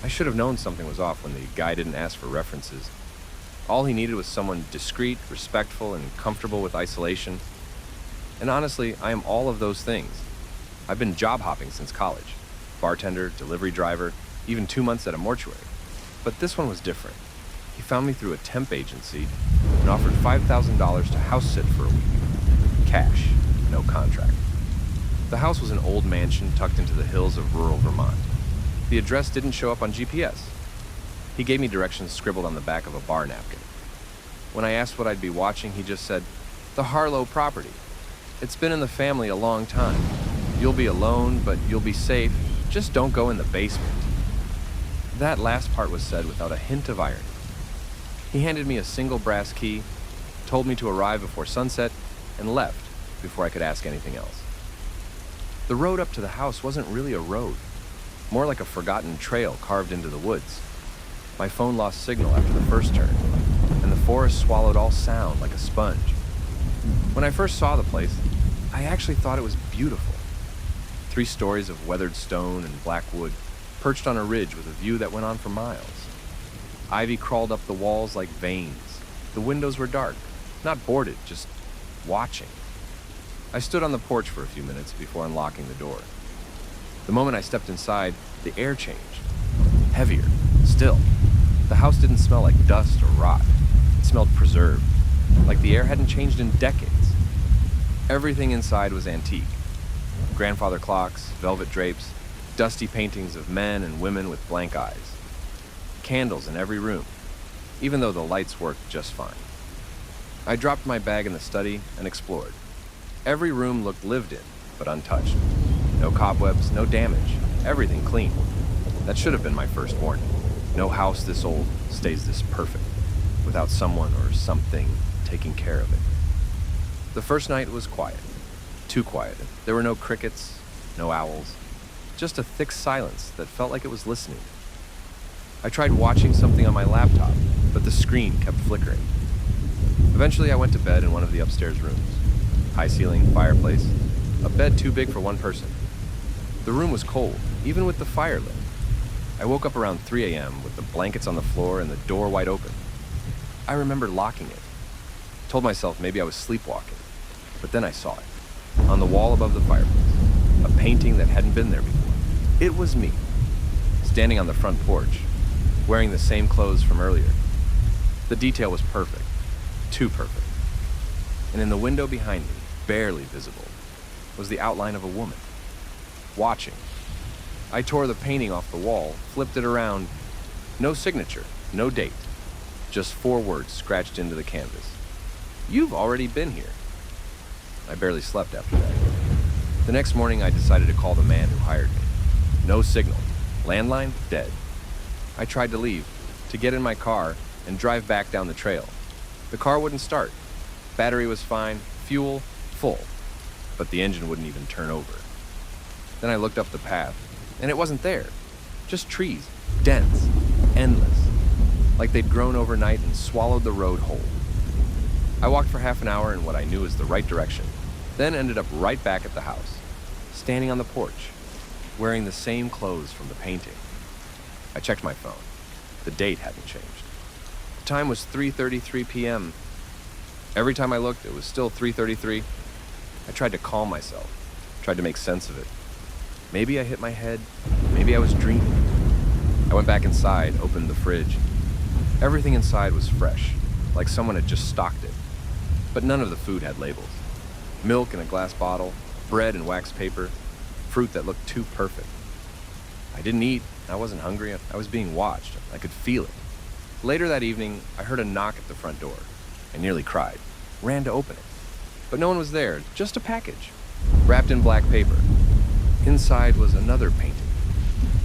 I should have known something was off when the guy didn't ask for references. All he needed was someone discreet, respectful, and comfortable with isolation. And honestly, I am all of those things. I've been job hopping since college. Bartender, delivery driver, even 2 months at a mortuary. But this one was different. He found me through a temp agency and offered $5,000 to house sit for a week. Cash, no contract. The house was an old mansion tucked into the hills of rural Vermont. The address didn't show up on GPS. He gave me directions scribbled on the back of a bar napkin. When I asked what I'd be watching, he just said, "The Harlow property. It's been in the family a long time. You'll be alone, but you'll be safe. Just don't go in the basement." That last part was said without a hint of irony. He handed me a single brass key, told me to arrive before sunset, and left before I could ask anything else. The road up to the house wasn't really a road, more like a forgotten trail carved into the woods. My phone lost signal after the first turn, and the forest swallowed all sound like a sponge. When I first saw the place, I actually thought it was beautiful. 3 stories of weathered stone and black wood, perched on a ridge with a view that went on for miles. Ivy crawled up the walls like veins. The windows were dark, not boarded, just watching. I stood on the porch for a few minutes before unlocking the door. The moment I stepped inside, the air changed. Heavier, still. The house didn't smell like dust or rot. It smelled preserved, like the air hadn't changed in decades. Everything inside was antique. Grandfather clocks, velvet drapes, dusty paintings of men and women with blank eyes. Candles in every room, even though the lights worked just fine. I dropped my bag in the study and explored. Every room looked lived in, but untouched. No cobwebs, no damage, everything clean. That should have been my first warning. No house this old stays this perfect, without someone or something taking care of it. The first night was quiet. Too quiet. There were no crickets, no owls, just a thick silence that felt like it was listening. I tried watching something on my laptop, but the screen kept flickering. Eventually, I went to bed in one of the upstairs rooms. High ceiling, fireplace, a bed too big for one person. The room was cold, even with the fire lit. I woke up around 3 a.m. with the blankets on the floor and the door wide open. I remember locking it. Told myself maybe I was sleepwalking, but then I saw it. On the wall above the fireplace, a painting that hadn't been there before. It was me, standing on the front porch, wearing the same clothes from earlier. The detail was perfect, too perfect. And in the window behind me, barely visible, was the outline of a woman, watching. I tore the painting off the wall, flipped it around. No signature, no date, just 4 words scratched into the canvas. "You've already been here." I barely slept after that. The next morning, I decided to call the man who hired me. No signal. Landline, dead. I tried to leave, to get in my car and drive back down the trail. The car wouldn't start. Battery was fine, fuel, full, but the engine wouldn't even turn over. Then I looked up the path, and it wasn't there. Just trees, dense, endless, like they'd grown overnight and swallowed the road whole. I walked for half an hour in what I knew was the right direction, then ended up right back at the house, standing on the porch, wearing the same clothes from the painting. I checked my phone. The date hadn't changed. The time was 3:33 p.m. Every time I looked, it was still 3:33. I tried to calm myself, tried to make sense of it. Maybe I hit my head, maybe I was dreaming. I went back inside, opened the fridge. Everything inside was fresh, like someone had just stocked it. But none of the food had labels. Milk in a glass bottle, bread in wax paper, fruit that looked too perfect. I didn't eat, I wasn't hungry, I was being watched. I could feel it. Later that evening, I heard a knock at the front door. I nearly cried, ran to open it. But no one was there, just a package, wrapped in black paper. Inside was another painting.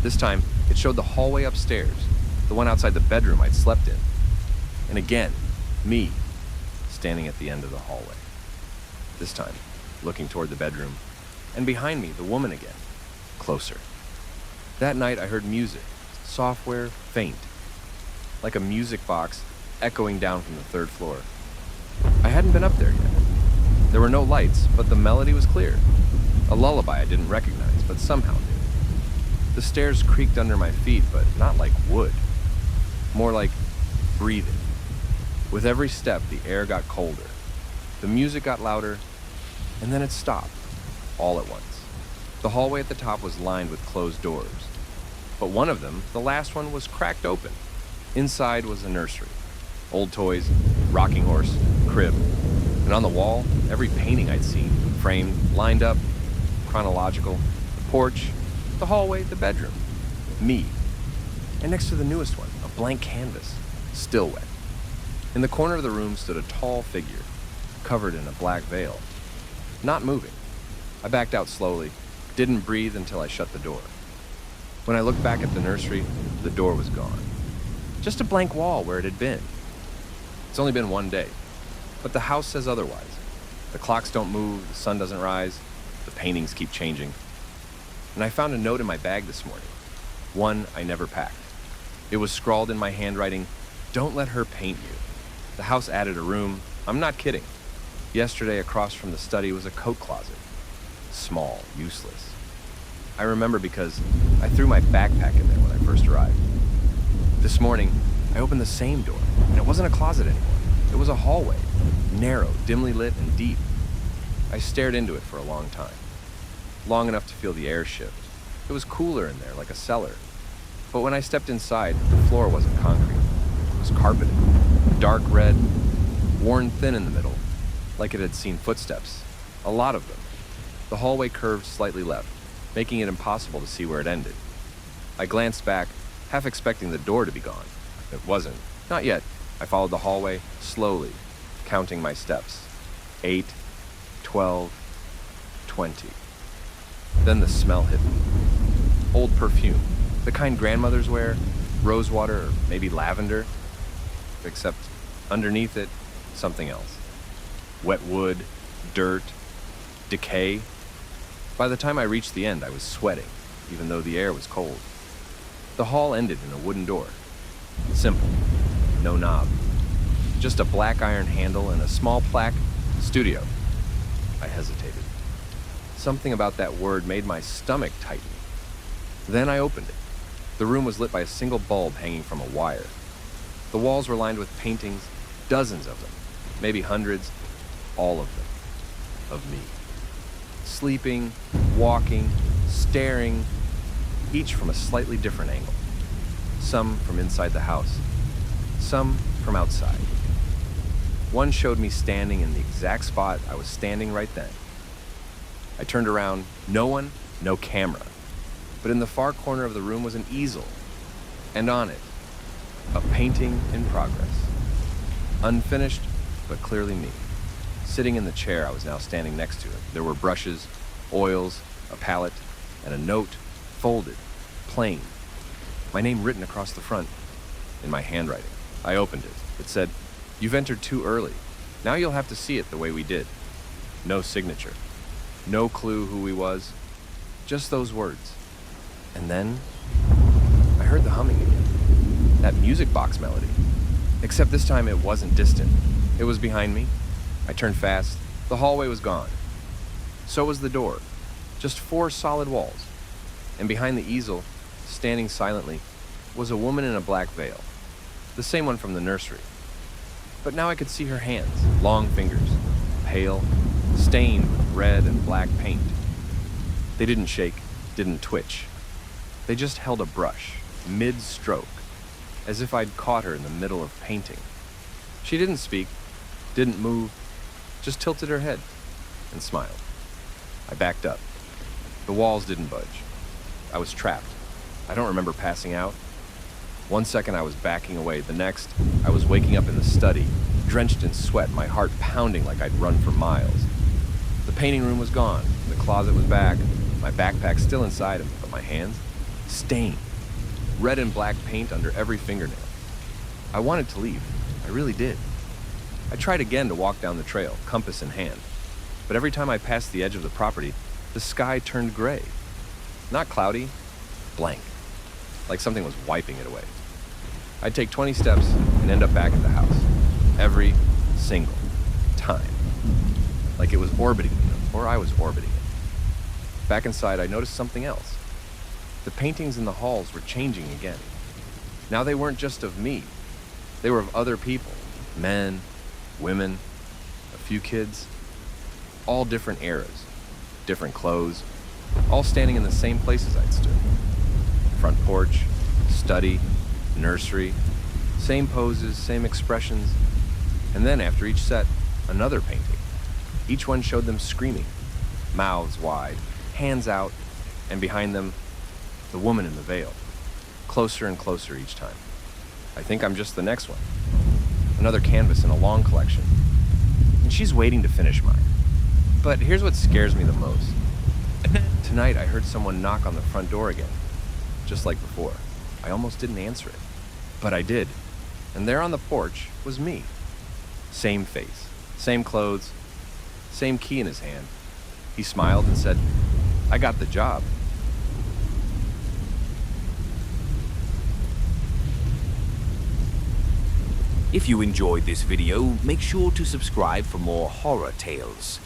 This time, it showed the hallway upstairs, the one outside the bedroom I'd slept in. And again, me, standing at the end of the hallway. This time, looking toward the bedroom, and behind me, the woman again, closer. That night, I heard music, software, faint, like a music box echoing down from the 3rd floor. I hadn't been up there yet. There were no lights, but the melody was clear. A lullaby I didn't recognize, but somehow knew. The stairs creaked under my feet, but not like wood. More like breathing. With every step, the air got colder. The music got louder, and then it stopped, all at once. The hallway at the top was lined with closed doors. But one of them, the last one, was cracked open. Inside was a nursery. Old toys, rocking horse, crib. And on the wall, every painting I'd seen, framed, lined up, chronological. The porch, the hallway, the bedroom. Me. And next to the newest one, a blank canvas, still wet. In the corner of the room stood a tall figure, covered in a black veil, not moving. I backed out slowly, didn't breathe until I shut the door. When I looked back at the nursery, the door was gone. Just a blank wall where it had been. It's only been one day, but the house says otherwise. The clocks don't move, the sun doesn't rise, the paintings keep changing. And I found a note in my bag this morning, one I never packed. It was scrawled in my handwriting, "Don't let her paint you." The house added a room. I'm not kidding. Yesterday, across from the study was a coat closet. Small, useless. I remember because I threw my backpack in there when I first arrived. This morning, I opened the same door, and it wasn't a closet anymore. It was a hallway, narrow, dimly lit, and deep. I stared into it for a long time. Long enough to feel the air shift. It was cooler in there, like a cellar. But when I stepped inside, the floor wasn't concrete. It was carpeted, dark red, worn thin in the middle, like it had seen footsteps, a lot of them. The hallway curved slightly left, making it impossible to see where it ended. I glanced back, half expecting the door to be gone. It wasn't. Not yet. I followed the hallway, slowly, counting my steps. 8, 12, 20. Then the smell hit me. Old perfume, the kind grandmothers wear, rosewater or maybe lavender, except underneath it, something else. Wet wood, dirt, decay. By the time I reached the end, I was sweating, even though the air was cold. The hall ended in a wooden door. Simple, no knob. Just a black iron handle and a small plaque, studio. I hesitated. Something about that word made my stomach tighten. Then I opened it. The room was lit by a single bulb hanging from a wire. The walls were lined with paintings, dozens of them, maybe hundreds, all of them, of me. Sleeping, walking, staring, each from a slightly different angle. Some from inside the house, some from outside. One showed me standing in the exact spot I was standing right then. I turned around, no one, no camera. But in the far corner of the room was an easel, and on it, a painting in progress. Unfinished, but clearly me. Sitting in the chair I was now standing next to it, there were brushes, oils, a palette, and a note, folded, plain. My name written across the front, in my handwriting. I opened it. It said, "You've entered too early. Now you'll have to see it the way we did." No signature. No clue who he was. Just those words. And then, I heard the humming again. That music box melody. Except this time it wasn't distant. It was behind me. I turned fast. The hallway was gone. So was the door. Just 4 solid walls. And behind the easel, standing silently, was a woman in a black veil. The same one from the nursery. But now I could see her hands, long fingers, pale, stained with red and black paint. They didn't shake, didn't twitch. They just held a brush, mid-stroke, as if I'd caught her in the middle of painting. She didn't speak, didn't move, just tilted her head and smiled. I backed up. The walls didn't budge. I was trapped. I don't remember passing out. One second I was backing away. The next, I was waking up in the study, drenched in sweat, my heart pounding like I'd run for miles. The painting room was gone. The closet was back. My backpack still inside of me, but my hands? Stained. Red and black paint under every fingernail. I wanted to leave. I really did. I tried again to walk down the trail, compass in hand. But every time I passed the edge of the property, the sky turned gray. Not cloudy, blank. Like something was wiping it away. I'd take 20 steps and end up back at the house. Every single time. Like it was orbiting me, or I was orbiting it. Back inside, I noticed something else. The paintings in the halls were changing again. Now they weren't just of me. They were of other people, men, women, a few kids, all different eras, different clothes, all standing in the same places I'd stood. Front porch, study, nursery, same poses, same expressions, and then after each set, another painting. Each one showed them screaming, mouths wide, hands out, and behind them, the woman in the veil, closer and closer each time. I think I'm just the next one. Another canvas in a long collection. And she's waiting to finish mine. But here's what scares me the most. Tonight I heard someone knock on the front door again, just like before. I almost didn't answer it, but I did. And there on the porch was me. Same face, same clothes, same key in his hand. He smiled and said, "I got the job." If you enjoyed this video, make sure to subscribe for more horror tales.